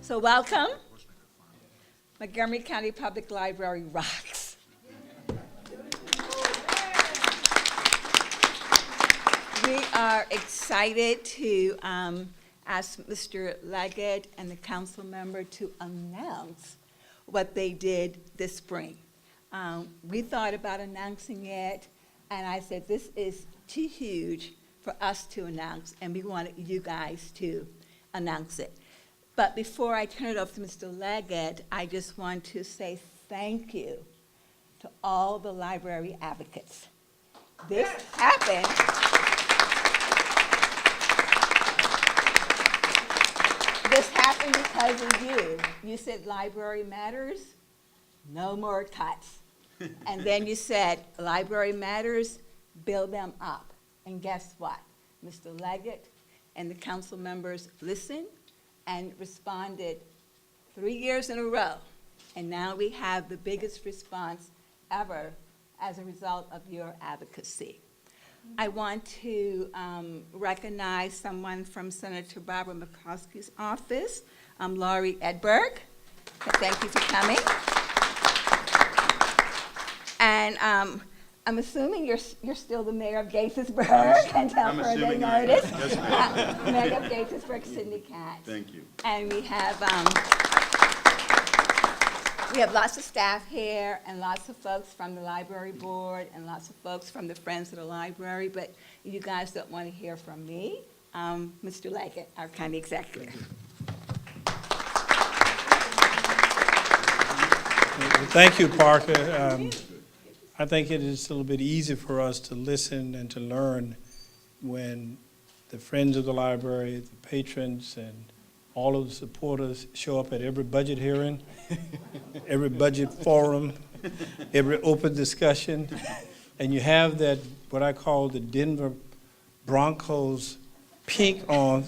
So welcome. Montgomery County Public Library rocks. We are excited to ask Mr. Leggett and the council member to announce what they did this spring. We thought about announcing it, and I said, this is too huge for us to announce, and we wanted you guys to announce it. But before I turn it over to Mr. Leggett, I just want to say thank you to all the library advocates. This happened. This happened because of you. You said library matters, no more cuts. And then you said library matters, build them up. And guess what? Mr. Leggett and the council members listened and responded 3 years in a row. And now we have the biggest response ever as a result of your advocacy. I want to recognize someone from Senator Barbara McCoskey's office, Laurie Edberg. Thank you for coming. And I'm assuming you're still the mayor of Gaithersburg until further notice. Yes, Mayor of Gaithersburg, Cindy Katz. Thank you. And we have lots of staff here and lots of folks from the library board and lots of folks from the Friends of the Library, but you guys don't want to hear from me. Mr. Leggett, our county executive. Thank you, Parker. I think it is a little bit easy for us to listen and to learn when the Friends of the Library, the patrons, and all of the supporters show up at every budget hearing, every budget forum, every open discussion, and you have that, what I call the Denver Broncos pink on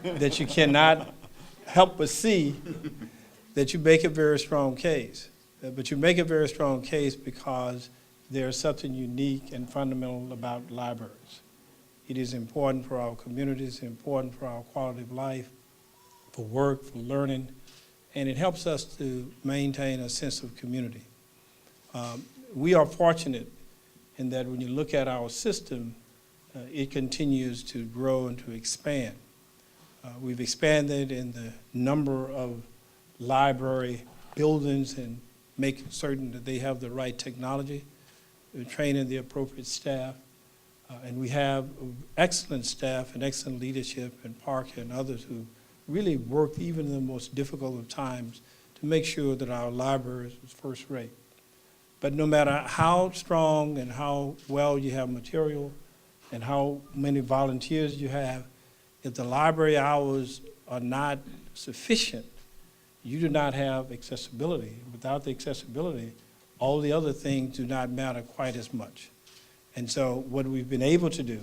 that you cannot help but see, that you make a very strong case. But you make a very strong case because there's something unique and fundamental about libraries. It is important for our communities, important for our quality of life, for work, for learning, and it helps us to maintain a sense of community. We are fortunate in that when you look at our system, it continues to grow and to expand. We've expanded in the number of library buildings and make certain that they have the right technology, training the appropriate staff, and we have excellent staff and excellent leadership, and Parker and others who really work even in the most difficult of times to make sure that our library is first rate. But no matter how strong and how well you have material and how many volunteers you have, if the library hours are not sufficient, you do not have accessibility. Without the accessibility, all the other things do not matter quite as much. And so what we've been able to do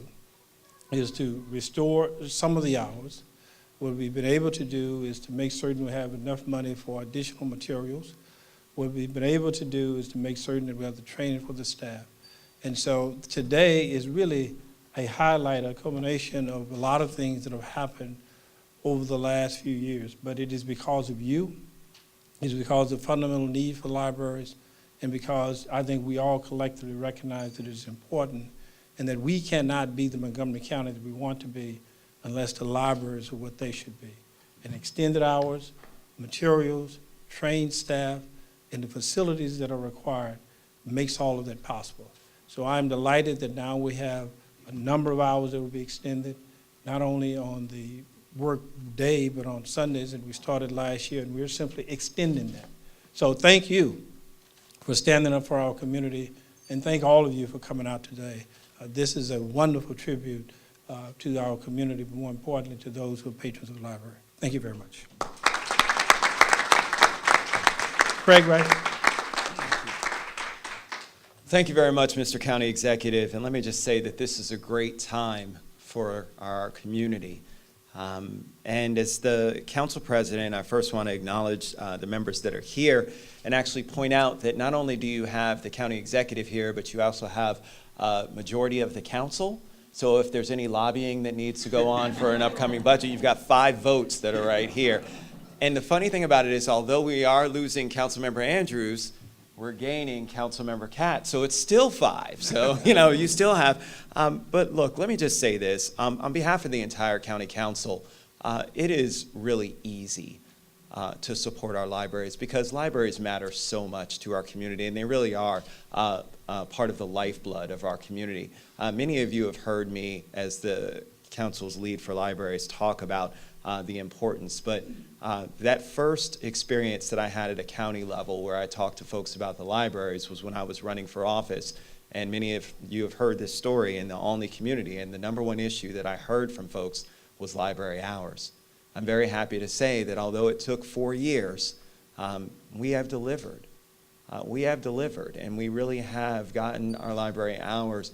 is to restore some of the hours. What we've been able to do is to make certain we have enough money for additional materials. What we've been able to do is to make certain that we have the training for the staff. And so today is really a highlight, a culmination of a lot of things that have happened over the last few years, but it is because of you, it's because of the fundamental need for libraries, and because I think we all collectively recognize that it is important and that we cannot be the Montgomery County that we want to be unless the libraries are what they should be. And extended hours, materials, trained staff, and the facilities that are required makes all of that possible. So I'm delighted that now we have a number of hours that will be extended, not only on the work day, but on Sundays, and we started last year, and we're simply extending that. So thank you for standing up for our community, and thank all of you for coming out today. This is a wonderful tribute to our community, but more importantly, to those who are patrons of the library. Thank you very much. Craig, right? Thank you very much, Mr. County Executive, and let me just say that this is a great time for our community. And as the council president, I first want to acknowledge the members that are here and actually point out that not only do you have the county executive here, but you also have a majority of the council. So if there's any lobbying that needs to go on for an upcoming budget, you've got 5 votes that are right here. And the funny thing about it is, although we are losing Councilmember Andrews, we're gaining Councilmember Katz, so it's still 5. So, you still have. But look, let me just say this. On behalf of the entire county council, it is really easy to support our libraries because libraries matter so much to our community, and they really are part of the lifeblood of our community. Many of you have heard me, as the council's lead for libraries, talk about the importance, but that first experience that I had at a county level where I talked to folks about the libraries was when I was running for office. And many of you have heard this story in the Olney community, and the #1 issue that I heard from folks was library hours. I'm very happy to say that although it took 4 years, we have delivered. We have delivered, and we really have gotten our library hours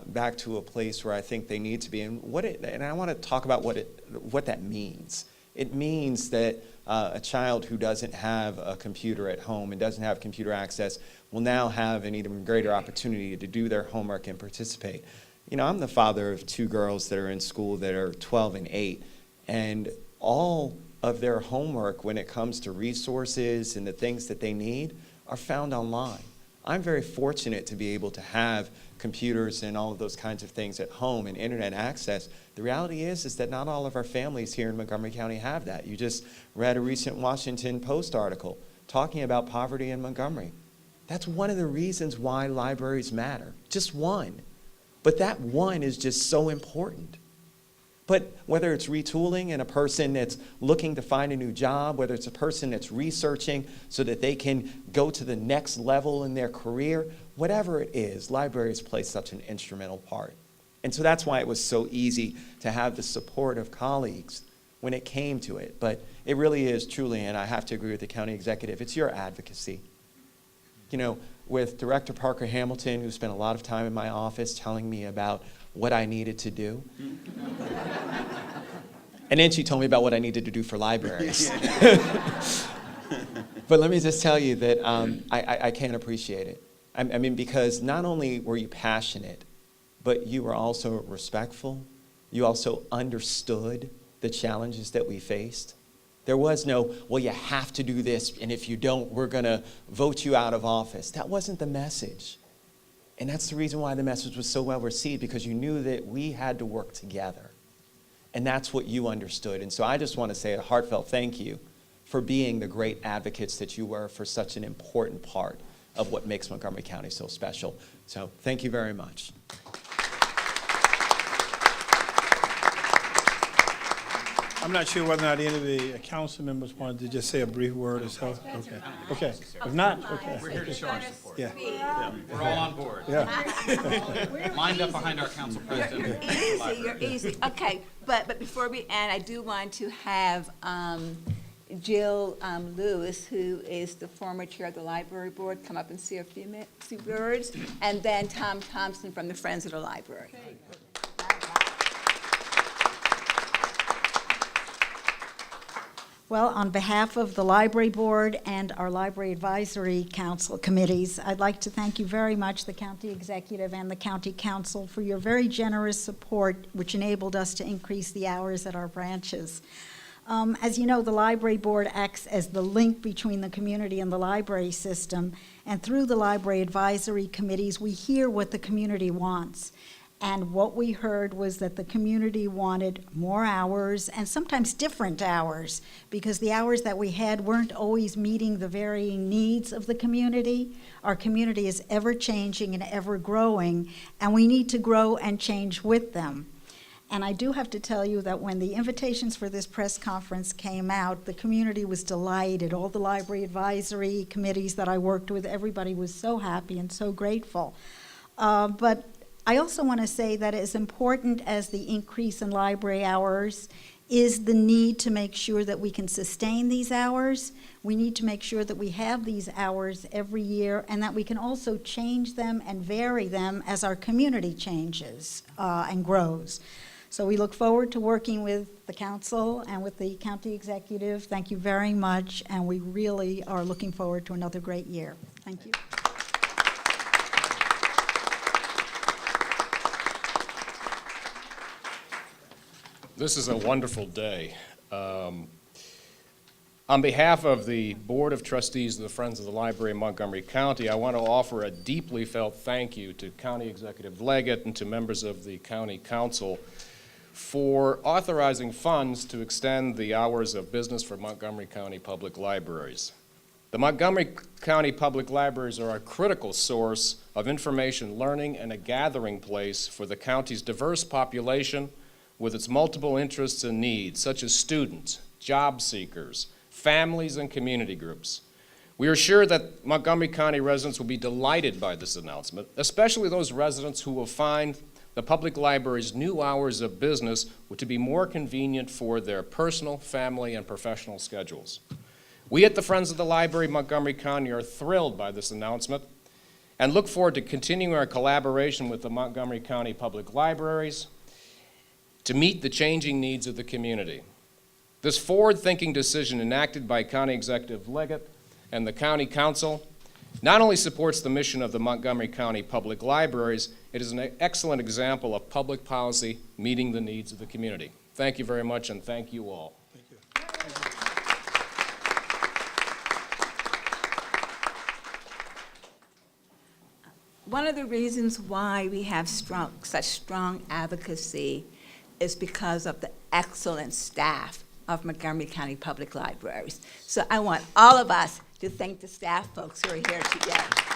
back to a place where I think they need to be. And I want to talk about what that means. It means that a child who doesn't have a computer at home and doesn't have computer access will now have an even greater opportunity to do their homework and participate. I'm the father of 2 girls that are in school that are 12 and 8, and all of their homework when it comes to resources and the things that they need are found online. I'm very fortunate to be able to have computers and all of those kinds of things at home and internet access. The reality is that not all of our families here in Montgomery County have that. You just read a recent Washington Post article talking about poverty in Montgomery. That's one of the reasons why libraries matter, just one. But that one is just so important. But whether it's retooling and a person that's looking to find a new job, whether it's a person that's researching so that they can go to the next level in their career, whatever it is, libraries play such an instrumental part. And so that's why it was so easy to have the support of colleagues when it came to it. But it really is truly, and I have to agree with the county executive, it's your advocacy. With Director Parker Hamilton, who spent a lot of time in my office telling me about what I needed to do. And then she told me about what I needed to do for libraries. But let me just tell you that I can't appreciate it. I mean, because not only were you passionate, but you were also respectful. You also understood the challenges that we faced. There was no, well, you have to do this, and if you don't, we're going to vote you out of office. That wasn't the message. And that's the reason why the message was so well received, because you knew that we had to work together. And that's what you understood. And so I just want to say a heartfelt thank you for being the great advocates that you were for such an important part of what makes Montgomery County so special. So thank you very much. I'm not sure whether or not any of the council members wanted to just say a brief word or so. Okay. If not, okay. We're here to show our support. Yeah. We're all on board. Yeah. Lined up behind our council president. You're easy. Okay, but before we end, I do want to have Jill Lewis, who is the former chair of the library board, come up and say a few words, and then Tom Thompson from the Friends of the Library. Well, on behalf of the Library Board and our Library Advisory Council committees, I'd like to thank you very much, the County Executive and the County Council, for your very generous support, which enabled us to increase the hours at our branches. As you know, the Library Board acts as the link between the community and the library system, and through the Library Advisory Committees, we hear what the community wants. And what we heard was that the community wanted more hours, and sometimes different hours, because the hours that we had weren't always meeting the varying needs of the community. Our community is ever-changing and ever-growing, and we need to grow and change with them. And I do have to tell you that when the invitations for this press conference came out, the community was delighted. All the library advisory committees that I worked with, everybody was so happy and so grateful. But I also want to say that as important as the increase in library hours is the need to make sure that we can sustain these hours. We need to make sure that we have these hours every year and that we can also change them and vary them as our community changes and grows. So we look forward to working with the council and with the county executive. Thank you very much, and we really are looking forward to another great year. Thank you. This is a wonderful day. I On behalf of the Board of Trustees of the Friends of the Library in Montgomery County, I want to offer a deeply felt thank you to County Executive Leggett and to members of the County Council for authorizing funds to extend the hours of business for Montgomery County Public Libraries. The Montgomery County Public Libraries are a critical source of information learning and a gathering place for the county's diverse population with its multiple interests and needs, such as students, job seekers, families, and community groups. We are sure that Montgomery County residents will be delighted by this announcement, especially those residents who will find the public library's new hours of business to be more convenient for their personal, family, and professional schedules. We at the Friends of the Library Montgomery County are thrilled by this announcement and look forward to continuing our collaboration with the Montgomery County Public Libraries to meet the changing needs of the community. This forward-thinking decision enacted by County Executive Leggett and the County Council not only supports the mission of the Montgomery County Public Libraries, it is an excellent example of public policy meeting the needs of the community. Thank you very much, and thank you all. One of the reasons why we have such strong advocacy is because of the excellent staff of Montgomery County Public Libraries. So I want all of us to thank the staff folks who are here today.